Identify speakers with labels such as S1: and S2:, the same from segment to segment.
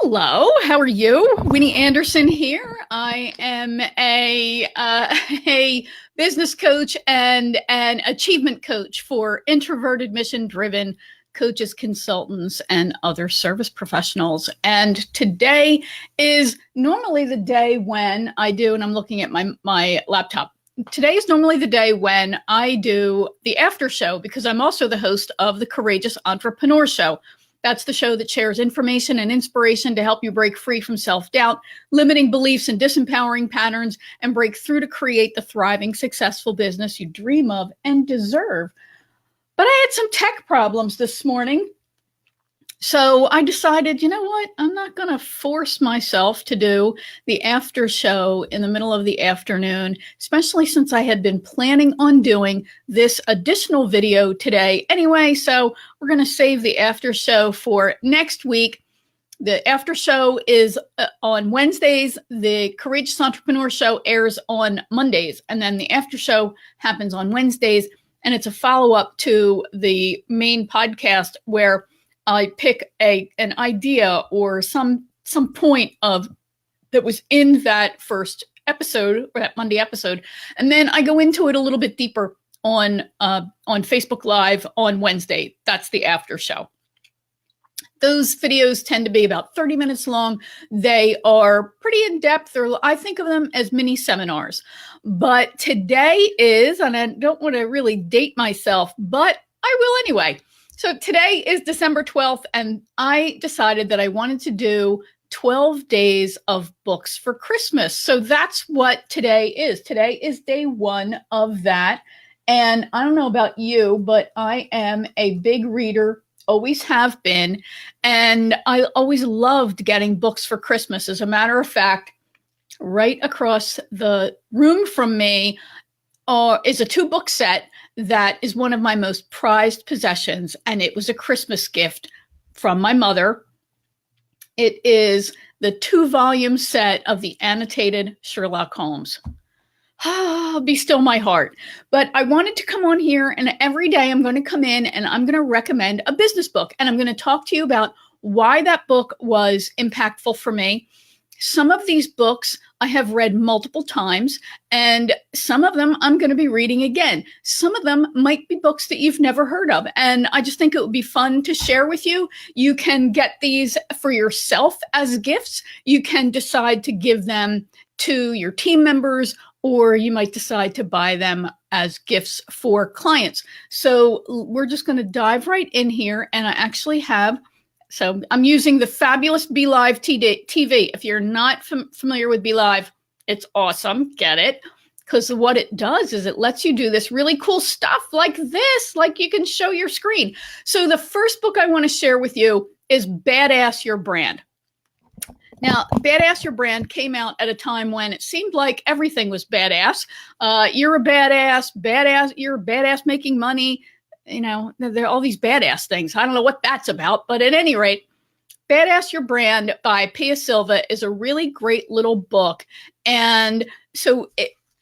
S1: Hello, how are you? Winnie Anderson here. I am a business coach and an achievement coach for introverted, mission-driven coaches, consultants, and other service professionals. And today is normally the day when I do, and I'm looking at my laptop. Today is normally the day when I do the after show because I'm also the host of the Courageous Entrepreneur Show. That's the show that shares information and inspiration to help you break free from self-doubt, limiting beliefs and disempowering patterns, and break through to create the thriving, successful business you dream of and deserve. But I had some tech problems this morning. So I decided, you know what? I'm not going to force myself to do the after show in the middle of the afternoon, especially since I had been planning on doing this additional video today anyway. So we're going to save the after show for next week. The after show is on Wednesdays. The Courageous Entrepreneur Show airs on Mondays, and then the after show happens on Wednesdays. And it's a follow-up to the main podcast where I pick an idea or some point of that was in that first episode, or that Monday episode, and then I go into it a little bit deeper on Facebook Live on Wednesday. That's the after show. Those videos tend to be about 30 minutes long. They are pretty in-depth, or I think of them as mini seminars. But today is, and I don't want to really date myself, but I will anyway. So today is December 12th, and I decided that I wanted to do 12 days of books for Christmas. So that's what today is. Today is day one of that. And I don't know about you, but I am a big reader, always have been. And I always loved getting books for Christmas. As a matter of fact, right across the room from me is a 2-book set that is one of my most prized possessions, and it was a Christmas gift from my mother. It is the 2-volume set of the annotated Sherlock Holmes. Be still my heart. But I wanted to come on here, and every day I'm going to come in and I'm going to recommend a business book, and I'm going to talk to you about why that book was impactful for me. Some of these books I have read multiple times, and some of them I'm going to be reading again. Some of them might be books that you've never heard of, and I just think it would be fun to share with you. You can get these for yourself as gifts. You can decide to give them to your team members, or you might decide to buy them as gifts for clients. So we're just going to dive right in here, and I actually have So I'm using the fabulous BeLive TV. If you're not familiar with BeLive, it's awesome. Get it? Because what it does is it lets you do this really cool stuff like this, like you can show your screen. So the first book I want to share with you is Badass Your Brand. Now, Badass Your Brand came out at a time when it seemed like everything was badass. You're a badass, you're a badass making money. You know, there are all these badass things. I don't know what that's about, but at any rate, Badass Your Brand by Pia Silva is a really great little book. And so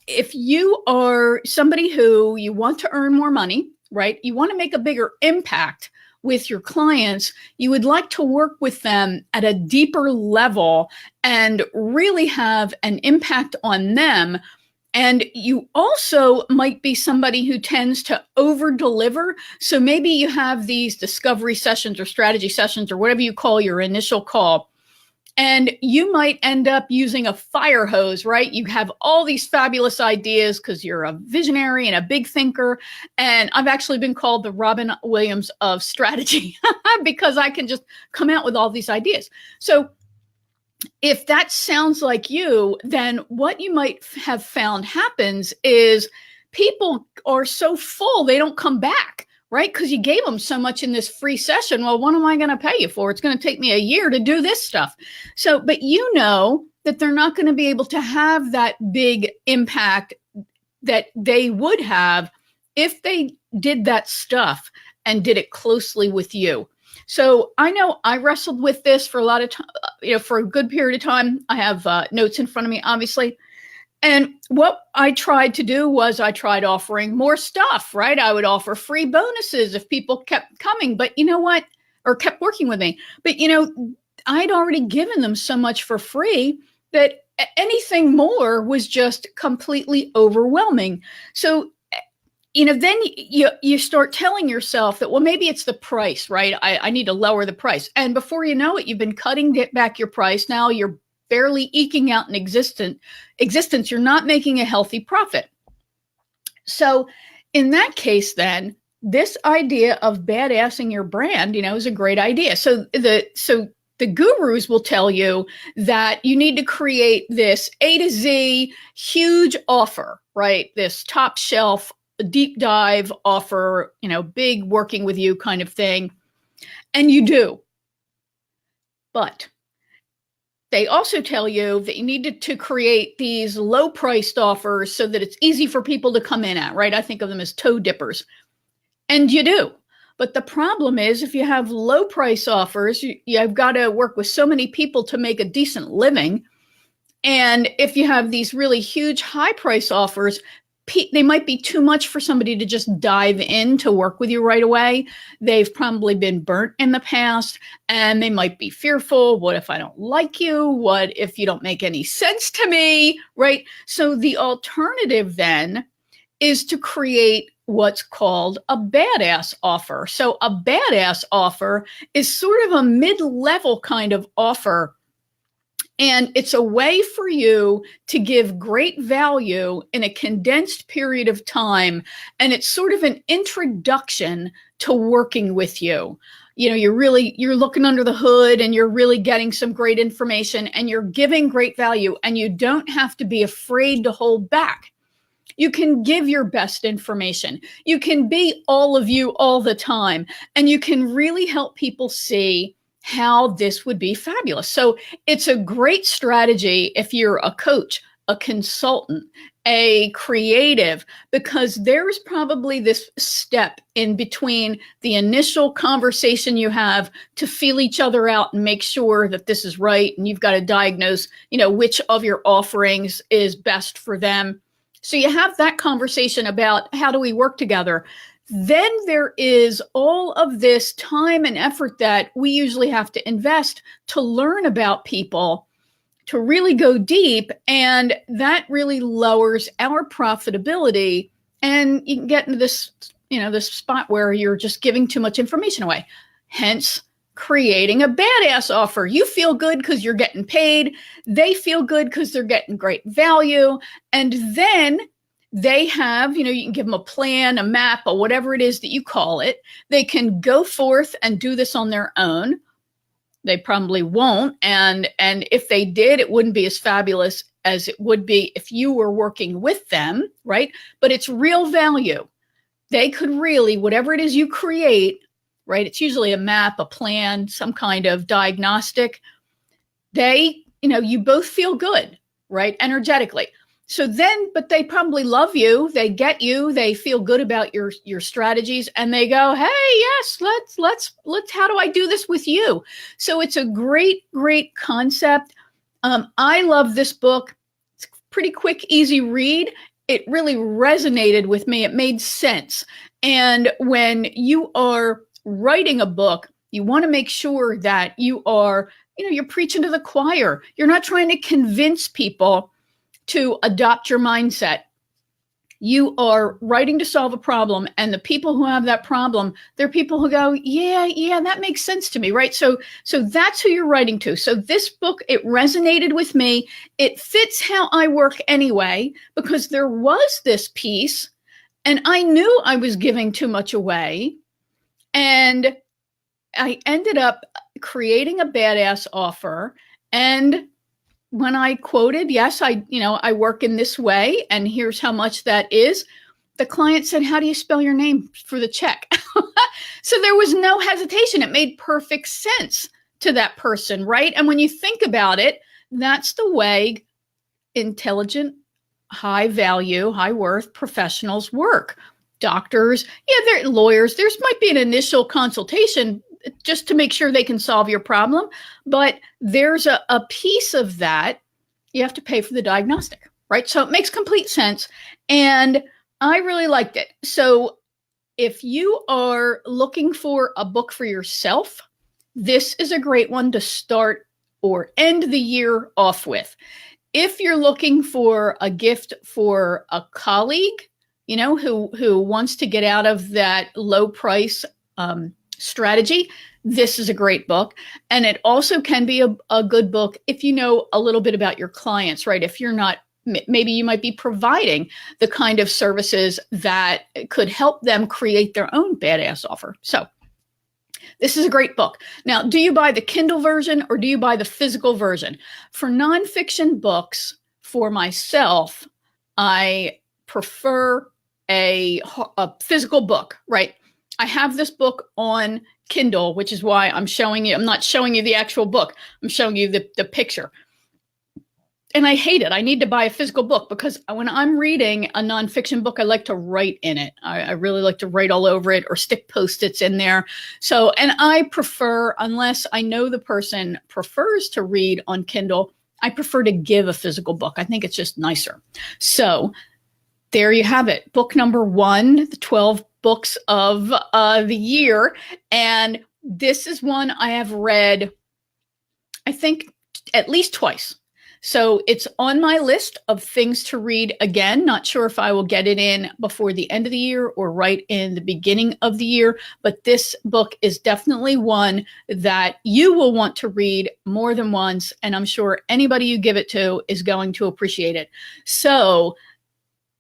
S1: if you are somebody who you want to earn more money, right? You want to make a bigger impact with your clients, you would like to work with them at a deeper level and really have an impact on them. And you also might be somebody who tends to over-deliver. So maybe you have these discovery sessions or strategy sessions or whatever you call your initial call. And you might end up using a fire hose, right? You have all these fabulous ideas because you're a visionary and a big thinker. And I've actually been called the Robin Williams of strategy because I can just come out with all these ideas. So if that sounds like you, then what you might have found happens is people are so full, they don't come back, right? Because you gave them so much in this free session. Well, what am I going to pay you for? It's going to take me a year to do this stuff. So, but you know that they're not going to be able to have that big impact that they would have if they did that stuff and did it closely with you. So I know I wrestled with this for a lot of time, for a good period of time. I have notes in front of me, obviously. And what I tried to do was I tried offering more stuff, right? I would offer free bonuses if people kept coming, but you know what? Or kept working with me. But, I'd already given them so much for free that anything more was just completely overwhelming. So, then you start telling yourself that, well, maybe it's the price, right? I need to lower the price. And before you know it, you've been cutting back your price. Now you're barely eking out an existence. You're not making a healthy profit. So in that case, then this idea of badassing your brand, is a great idea. So the gurus will tell you that you need to create this A to Z huge offer, right? This top shelf, deep dive offer, big working with you kind of thing. And you do. But they also tell you that you need to create these low priced offers so that it's easy for people to come in at, right? I think of them as toe dippers. And you do. But the problem is, if you have low price offers, you've got to work with so many people to make a decent living. And if you have these really huge high price offers, they might be too much for somebody to just dive in to work with you right away. They've probably been burnt in the past, and they might be fearful. What if I don't like you? What if you don't make any sense to me? Right? So the alternative then is to create what's called a badass offer. So a badass offer is sort of a mid-level kind of offer. And it's a way for you to give great value in a condensed period of time. And it's sort of an introduction to working with you. You're looking under the hood and you're really getting some great information and you're giving great value, and you don't have to be afraid to hold back. You can give your best information. You can be all of you all the time, and you can really help people see how this would be fabulous. So it's a great strategy if you're a coach, a consultant, a creative, because there's probably this step in between the initial conversation you have to feel each other out and make sure that this is right. And you've got to diagnose, which of your offerings is best for them. So you have that conversation about how do we work together. Then there is all of this time and effort that we usually have to invest to learn about people, to really go deep. And that really lowers our profitability. And you can get into this, this spot where you're just giving too much information away. Hence, creating a badass offer. You feel good because you're getting paid. They feel good because they're getting great value. And then they have, you can give them a plan, a map, or whatever it is that you call it. They can go forth and do this on their own. They probably won't. And if they did, it wouldn't be as fabulous as it would be if you were working with them, right? But it's real value. They could really, whatever it is you create, right? It's usually a map, a plan, some kind of diagnostic. You both feel good, right? Energetically. So then, but they probably love you. They get you. They feel good about your strategies, and they go, "Hey, yes, let's. How do I do this with you?" So it's a great concept. I love this book. It's a pretty quick, easy read. It really resonated with me. It made sense. And when you are writing a book, you want to make sure that you are, you're preaching to the choir. You're not trying to convince people to adopt your mindset. You are writing to solve a problem, and the people who have that problem, they're people who go, yeah, that makes sense to me, right? So that's who you're writing to. So this book, it resonated with me. It fits how I work anyway, because there was this piece, and I knew I was giving too much away. And I ended up creating a badass offer. And when I quoted, yes, I work in this way, and here's how much that is, the client said, "How do you spell your name for the check?" So there was no hesitation. It made perfect sense to that person, right? And when you think about it, that's the way intelligent, high value, high worth professionals work. Doctors, they're lawyers. There's might be an initial consultation just to make sure they can solve your problem. But there's a piece of that you have to pay for the diagnostic, right? So it makes complete sense. And I really liked it. So if you are looking for a book for yourself, this is a great one to start or end the year off with. If you're looking for a gift for a colleague, who wants to get out of that low price strategy, this is a great book. And it also can be a good book if you know a little bit about your clients, right? If you're not, maybe you might be providing the kind of services that could help them create their own badass offer. So this is a great book. Now, do you buy the Kindle version or do you buy the physical version? For nonfiction books, for myself, I prefer a physical book, right? I have this book on Kindle, which is why I'm not showing you the actual book. I'm showing you the picture. And I hate it. I need to buy a physical book because when I'm reading a nonfiction book, I like to write in it. I really like to write all over it or stick Post-its in there. So, and I prefer, unless I know the person prefers to read on Kindle, I prefer to give a physical book. I think it's just nicer. So there you have it. Book number 1, the 12 books of the year. And this is one I have read, I think, at least twice. So it's on my list of things to read again. Not sure if I will get it in before the end of the year or right in the beginning of the year, but this book is definitely one that you will want to read more than once, and I'm sure anybody you give it to is going to appreciate it. So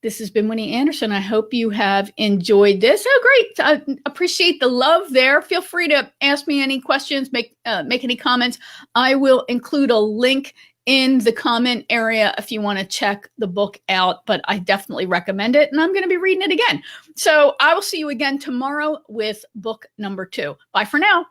S1: this has been Winnie Anderson. I hope you have enjoyed this. Oh, great. I appreciate the love there. Feel free to ask me any questions, make any comments. I will include a link in the comment area if you want to check the book out, but I definitely recommend it, and I'm going to be reading it again. So I will see you again tomorrow with book number 2. Bye for now.